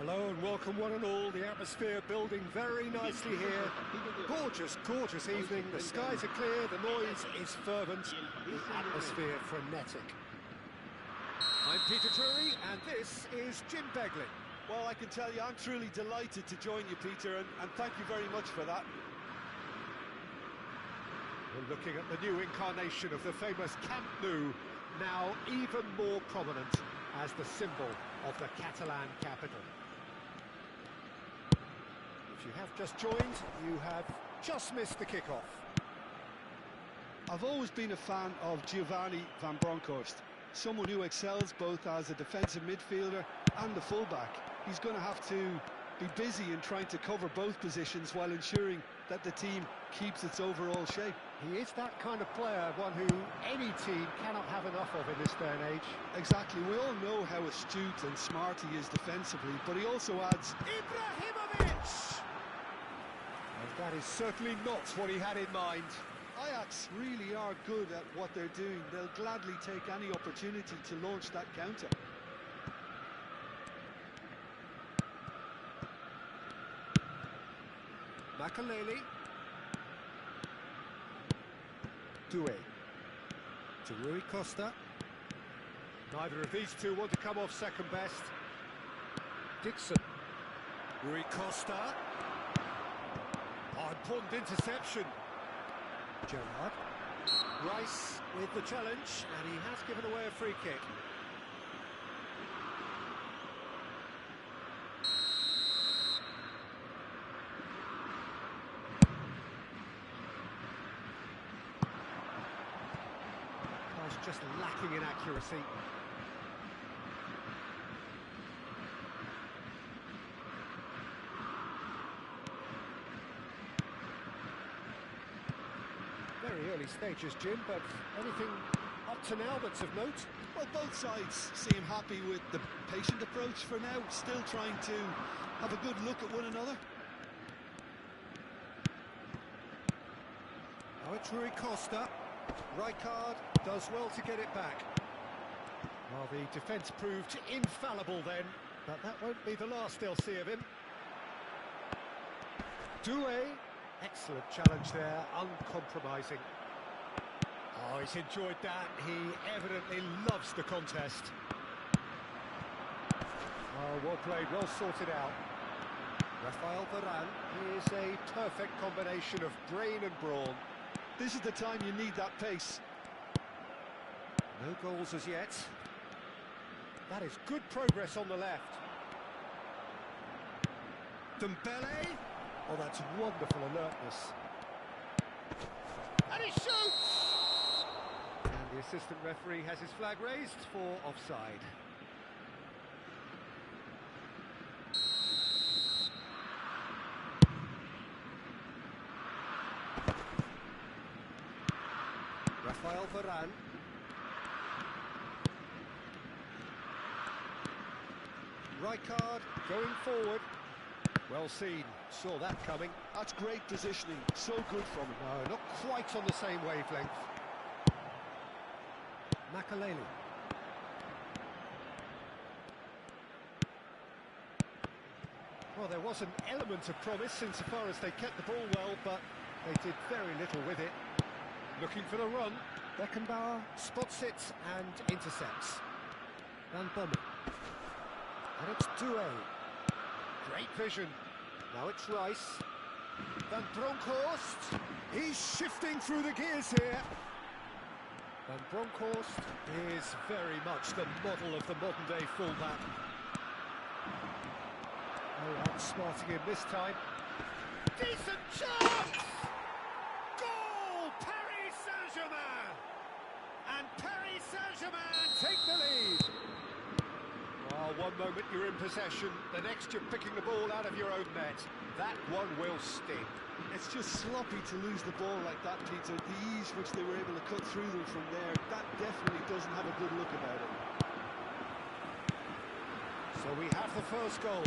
Hello and welcome one and all. The atmosphere building very nicely here. Gorgeous, gorgeous evening. The skies are clear, the noise is fervent, the atmosphere frenetic. I'm Peter Drury and this is Jim Beglin. Well, I can tell you I'm truly delighted to join you, Peter, and thank you very much for that. We're looking at the new incarnation of the famous Camp Nou, now even more prominent as the symbol of the Catalan capital. If you have just joined, you have just missed the kickoff. I've always been a fan of Giovanni van Bronckhorst, someone who excels both as a defensive midfielder and a fullback. He's going to have to be busy in trying to cover both positions while ensuring that the team keeps its overall shape. He is that kind of player, one who any team cannot have enough of in this day and age. Exactly, we all know how astute and smart he is defensively, but he also adds Ibrahimovic! And that is certainly not what he had in mind. Ajax really are good at what they're doing. They'll gladly take any opportunity to launch that counter. Makaleli. Doué. To Rui Costa. Neither of these two want to come off second best. Dixon. Rui Costa. Oh, important interception. Gerrard. Rice with the challenge, and he has given away a free kick. Just lacking in accuracy. Very early stages, Jim, but anything up to now that's of note? Well, both sides seem happy with the patient approach for now, still trying to have a good look at one another. Now it's Rui Costa. Rijkaard does well to get it back. Well, the defence proved infallible then, but that won't be the last they'll see of him. Doué, excellent challenge there, uncompromising. Oh, he's enjoyed that. He evidently loves the contest. Oh, well played, well sorted out. Rafael Varane is a perfect combination of brain and brawn. This is the time you need that pace. No goals as yet. That is good progress on the left. Dembele. Oh, that's wonderful alertness. And he shoots! And the assistant referee has his flag raised for offside. Rafael Varane. Rijkaard going forward. Well seen, saw that coming. That's great positioning, so good from him. No, not quite on the same wavelength. Makaleli. Well, there was an element of promise insofar as they kept the ball well, but they did very little with it. Looking for the run. Beckenbauer spots it and intercepts. Van Bommel. And it's Doué. Great vision. Now it's Rice. Van Bronckhorst. He's shifting through the gears here. Van Bronckhorst is very much the model of the modern-day fullback. Oh, outsmarting him this time. Decent chance! Goal! Paris Saint-Germain! And Paris Saint-Germain take the lead. Oh, one moment you're in possession, the next you're picking the ball out of your own net. That one will sting. It's just sloppy to lose the ball like that, Peter. The ease which they were able to cut through them from there, that definitely doesn't have a good look about it. So we have the first goal.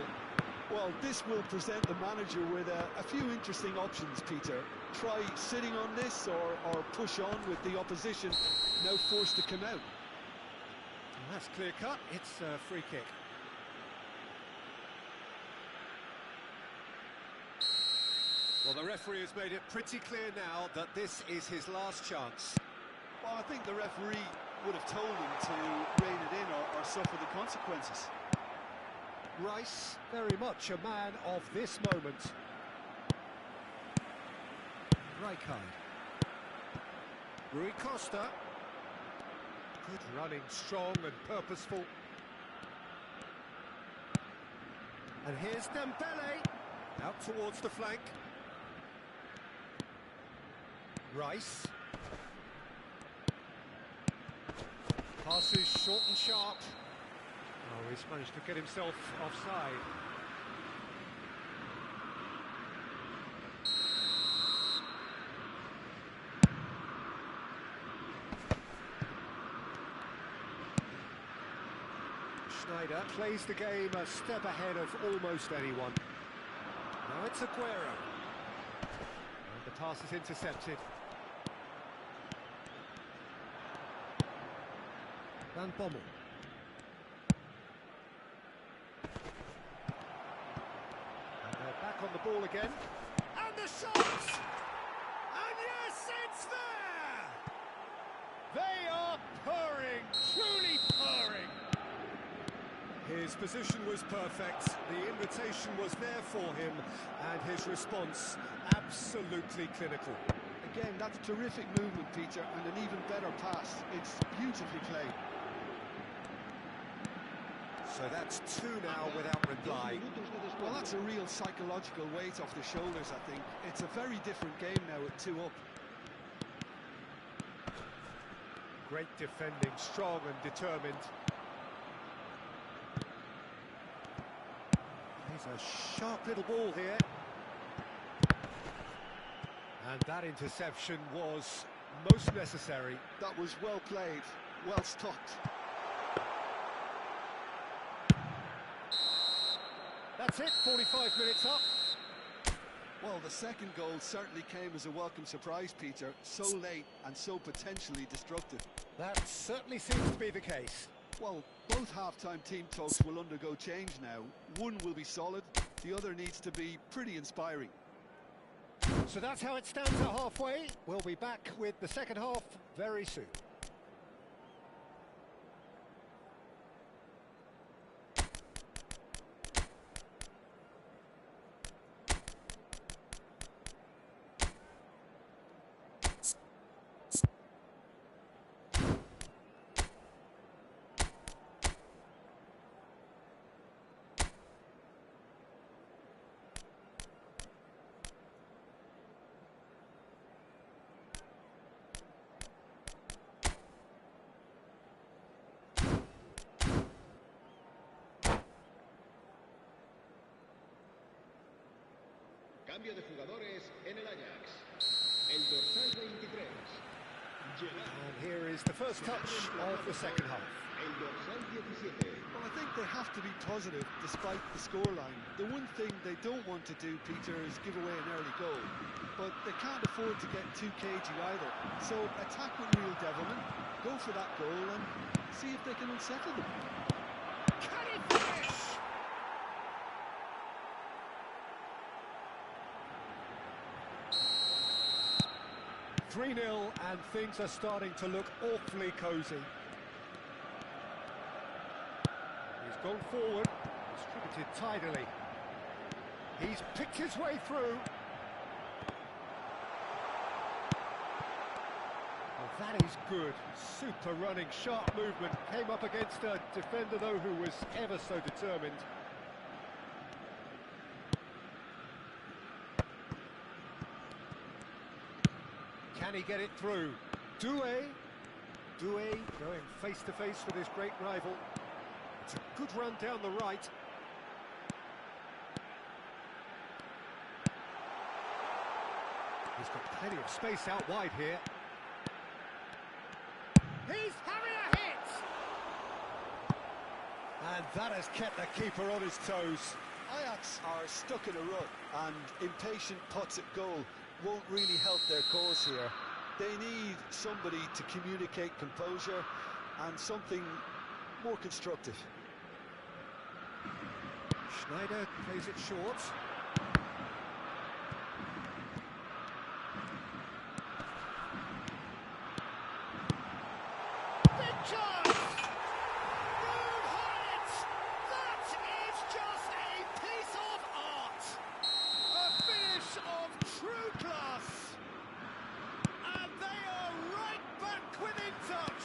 Well, this will present the manager with a few interesting options, Peter. Try sitting on this or push on with the opposition, now forced to come out. That's clear cut, it's a free kick. Well, the referee has made it pretty clear now that this is his last chance. Well, I think the referee would have told him to rein it in or suffer the consequences. Rice, very much a man of this moment. Rijkaard. Rui Costa. Good running, strong and purposeful. And here's Dembele. Out towards the flank. Rice. Passes short and sharp. Oh, he's managed to get himself offside. Schneider plays the game a step ahead of almost anyone. Now it's Aguero. And the pass is intercepted. Van Bommel. And they're back on the ball again. And the shot! And yes, it's there! They are purring, truly purring. His position was perfect, the invitation was there for him, and his response absolutely clinical. Again, that's terrific movement, Peter, and an even better pass. It's beautifully played. So that's two now without reply. Well, that's a real psychological weight off the shoulders, I think. It's a very different game now with 2 up. Great defending, strong and determined. Here's a sharp little ball here. And that interception was most necessary. That was well played, well stopped. That's it, 45 minutes up. Well, the second goal certainly came as a welcome surprise, Peter. So late and so potentially destructive. That certainly seems to be the case. Well, both half-time team talks will undergo change now. One will be solid, the other needs to be pretty inspiring. So that's how it stands at halfway. We'll be back with the second half very soon. Cambio de jugadores en el Ajax. El dorsal 23. And here is the first touch of the second half. El dorsal 17. Well, I think they have to be positive despite the scoreline. The one thing they don't want to do, Peter, is give away an early goal. But they can't afford to get too cagey either. So attack with real devilment, go for that goal and see if they can unsettle them. Can he finish? 3-0 and things are starting to look awfully cosy. He's gone forward, distributed tidily. He's picked his way through. Well, that is good. Super running, sharp movement. Came up against a defender, though, who was ever so determined. Can he get it through? Doué going face to face with his great rival. It's a good run down the right. He's got plenty of space out wide here. He's having a hit! And that has kept the keeper on his toes. Ajax are stuck in a rut, and impatient putts at goal won't really help their cause here. They need somebody to communicate composure and something more constructive. Schneider plays it short. chance! Move it! That is just a piece of art! A finish of true class! And they are right back within touch!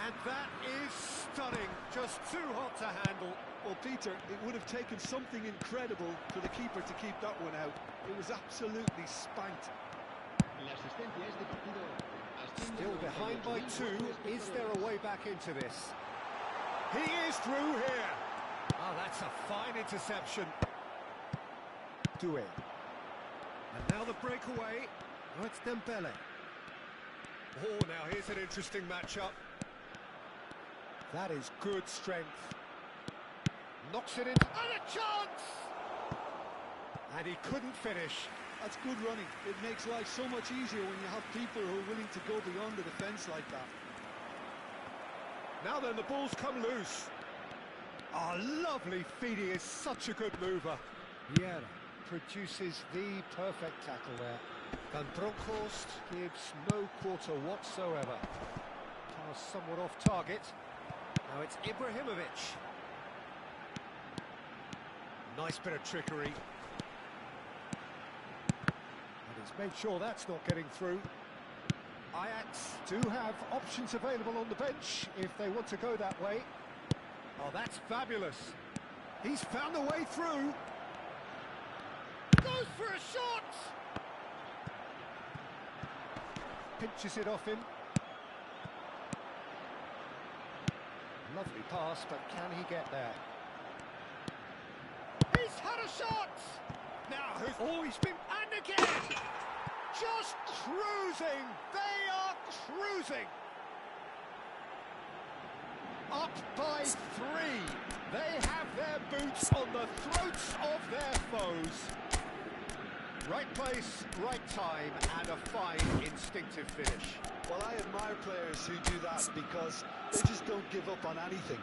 And that is stunning, just too hot to handle. Well, Peter, it would have taken something incredible for the keeper to keep that one out. It was absolutely spanked. Still behind by 2. Is there a way back into this? He is through here. Oh, that's a fine interception. Doué. And now the breakaway. Oh, it's Dembele. Oh, now here's an interesting matchup. That is good strength. Knocks it in. And a chance! And he couldn't finish. That's good running. It makes life so much easier when you have people who are willing to go beyond the defence like that. Now then, the ball's come loose. Oh, lovely feed. He is such a good mover. Vieira produces the perfect tackle there. Van Bronckhorst gives no quarter whatsoever. Pass somewhat off target. Now it's Ibrahimovic. Nice bit of trickery. And he's made sure that's not getting through. Ajax do have options available on the bench if they want to go that way. Oh, that's fabulous. He's found a way through. Goes for a shot! Pinches it off him. Lovely pass, but can he get there? He's had a shot! Now, he's been... And again! Just cruising! They are cruising! Up by 3. They have their boots on the throats of their foes. Right place, right time, and a fine instinctive finish. Well, I admire players who do that because they just don't give up on anything.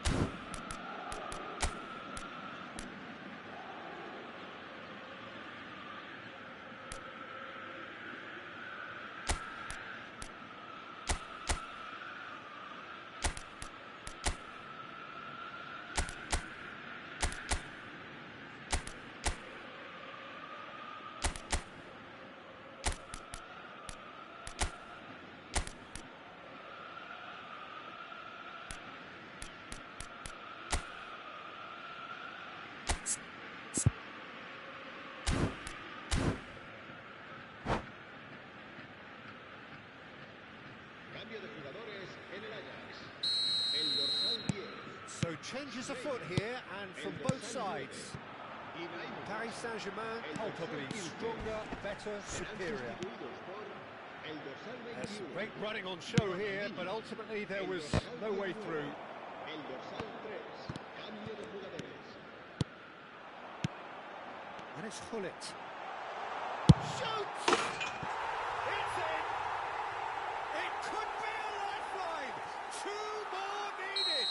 So changes afoot here, and from both sides. Paris Saint-Germain palpably stronger, better, superior. There's great running on show here, but ultimately there was no way through. And it's Hullet. Shoots! It's in! It could be a lifeline! 2 more needed!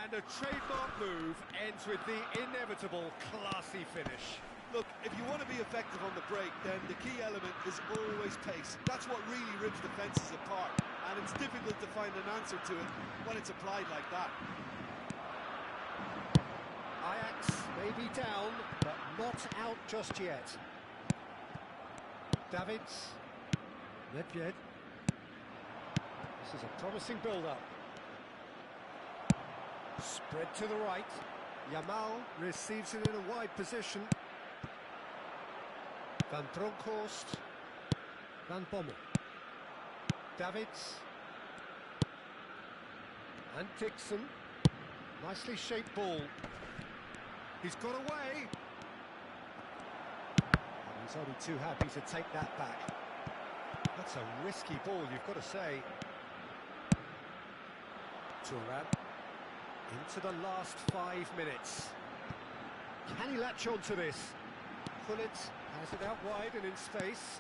And a trademark move ends with the inevitable classy finish. Look, if you want to be effective on the break, then the key element is always pace. That's what really rips defences apart, and it's difficult to find an answer to it when it's applied like that. Ajax may be down, but not out just yet. Davids. Nedved. This is a promising build-up. Spread to the right. Yamal receives it in a wide position. Van Bronckhorst. Van Bommel. Davids. And Dixon. Nicely shaped ball. He's got away. And he's only too happy to take that back. That's a risky ball, you've got to say. Thuram. Into the last 5 minutes. Can he latch on to this? Hullet has it out wide and in space.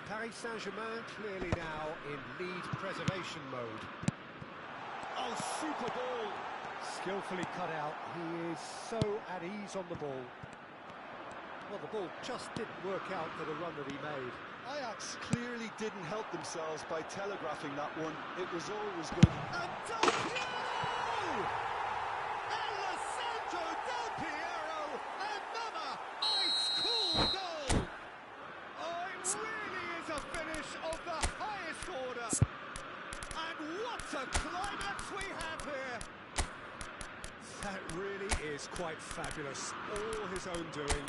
Paris Saint-Germain clearly now in lead preservation mode. Oh, super ball! Skillfully cut out. He is so at ease on the ball. Well, the ball just didn't work out for the run that he made. Ajax clearly didn't help themselves by telegraphing that one. It was always good. Antonio! Alessandro Del Piero! Another ice-cool goal! Oh, it really is a finish of the highest order. And what a climax we have here! That really is quite fabulous. All his own doing.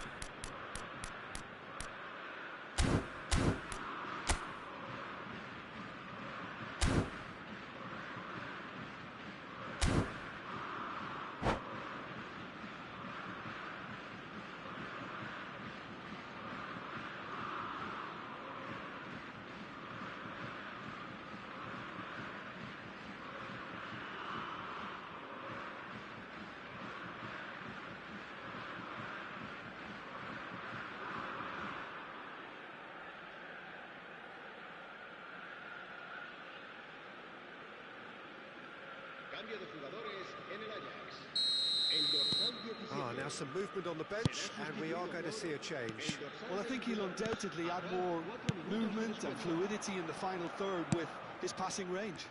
Cambio de jugadores en el Ajax. El dorsal 17. Now some movement on the bench, and we are going to see a change. Well, I think he'll undoubtedly add more movement and fluidity in the final third with his passing range.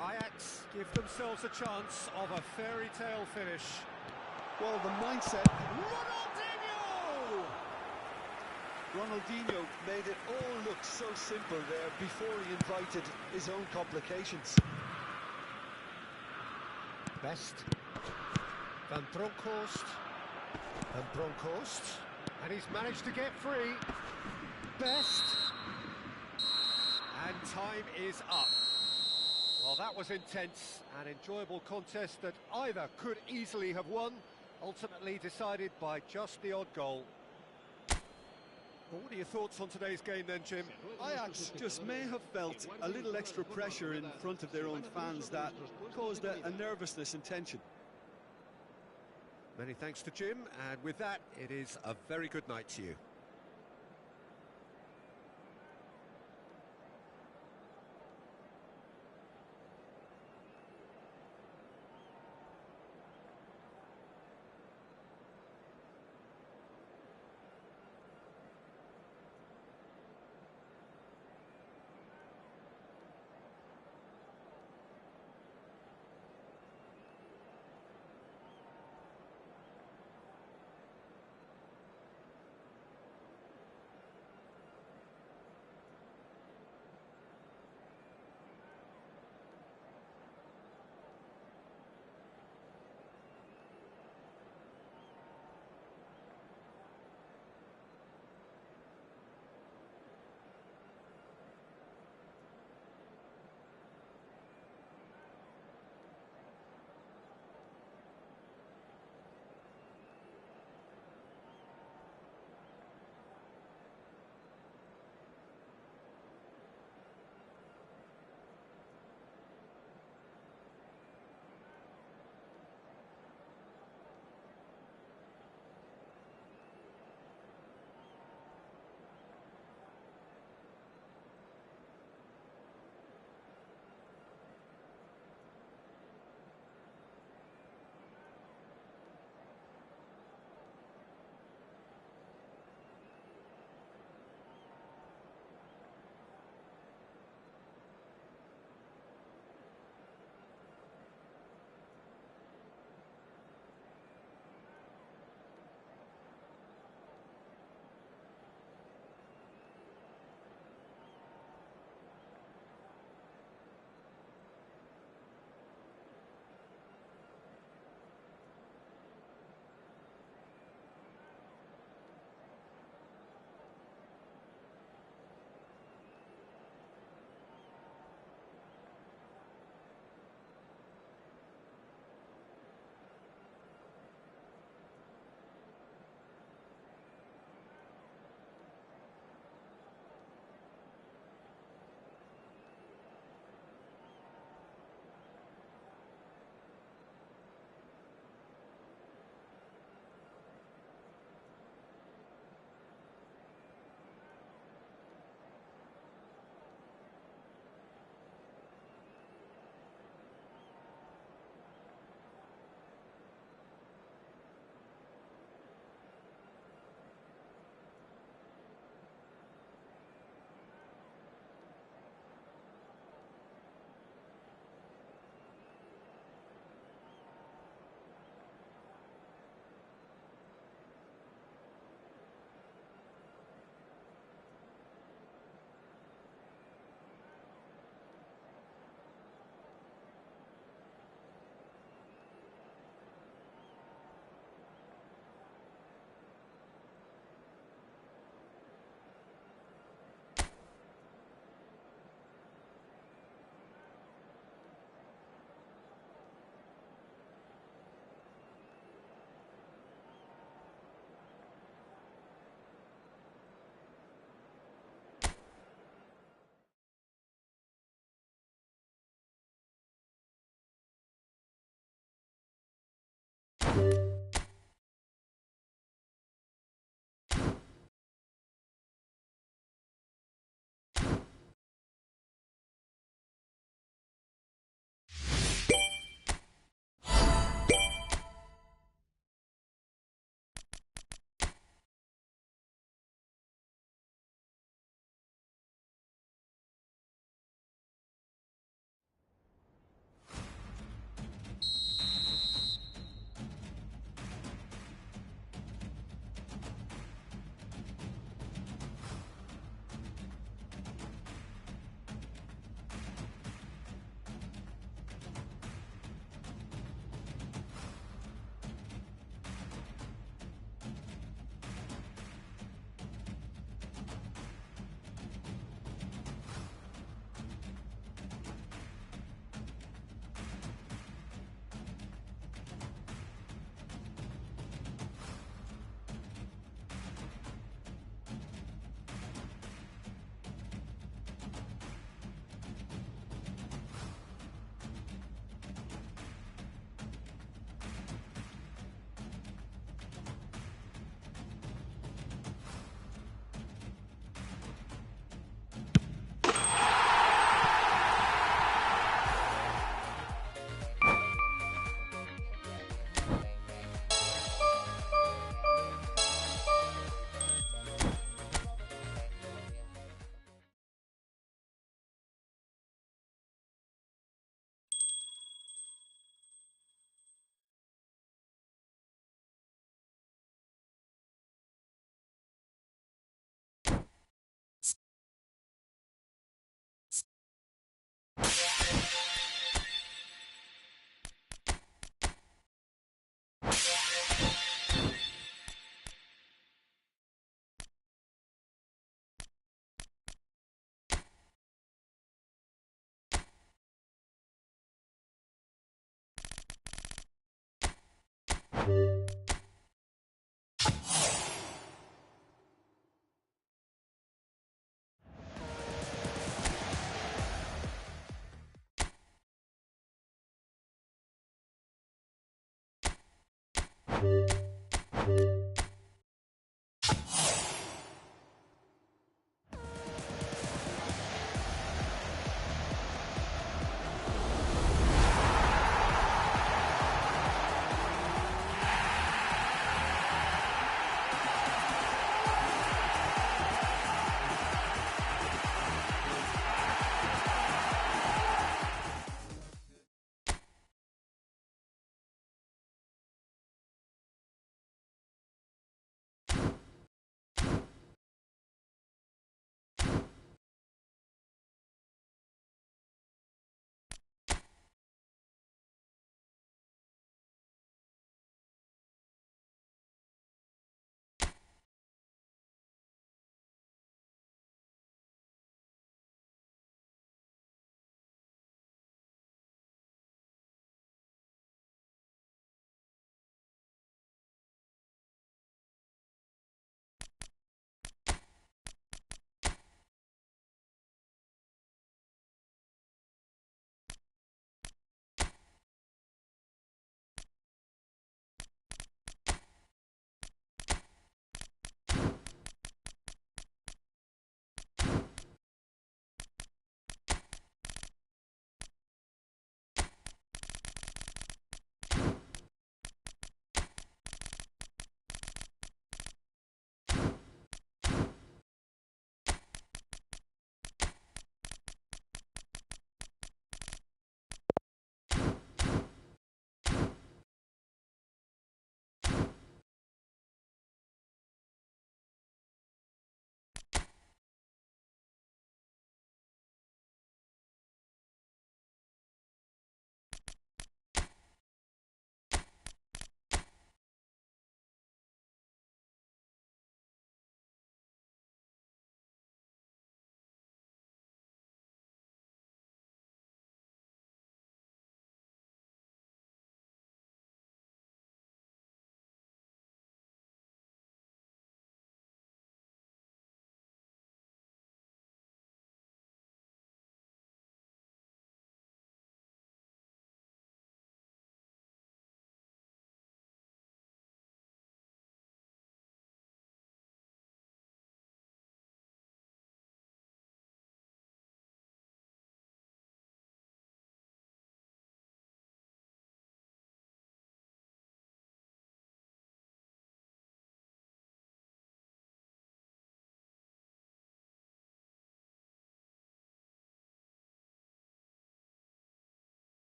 Ajax give themselves a chance of a fairy tale finish. Well, the mindset... Ronaldinho made it all look so simple there before he invited his own complications. Best. Van Bronckhorst. And he's managed to get free. Best. And time is up. Well, that was intense, an enjoyable contest that either could easily have won, ultimately decided by just the odd goal. Well, what are your thoughts on today's game then, Jim? Ajax just may have felt a little extra pressure in front of their own fans that caused a nervousness and tension. Many thanks to Jim, and with that, it is a very good night to you.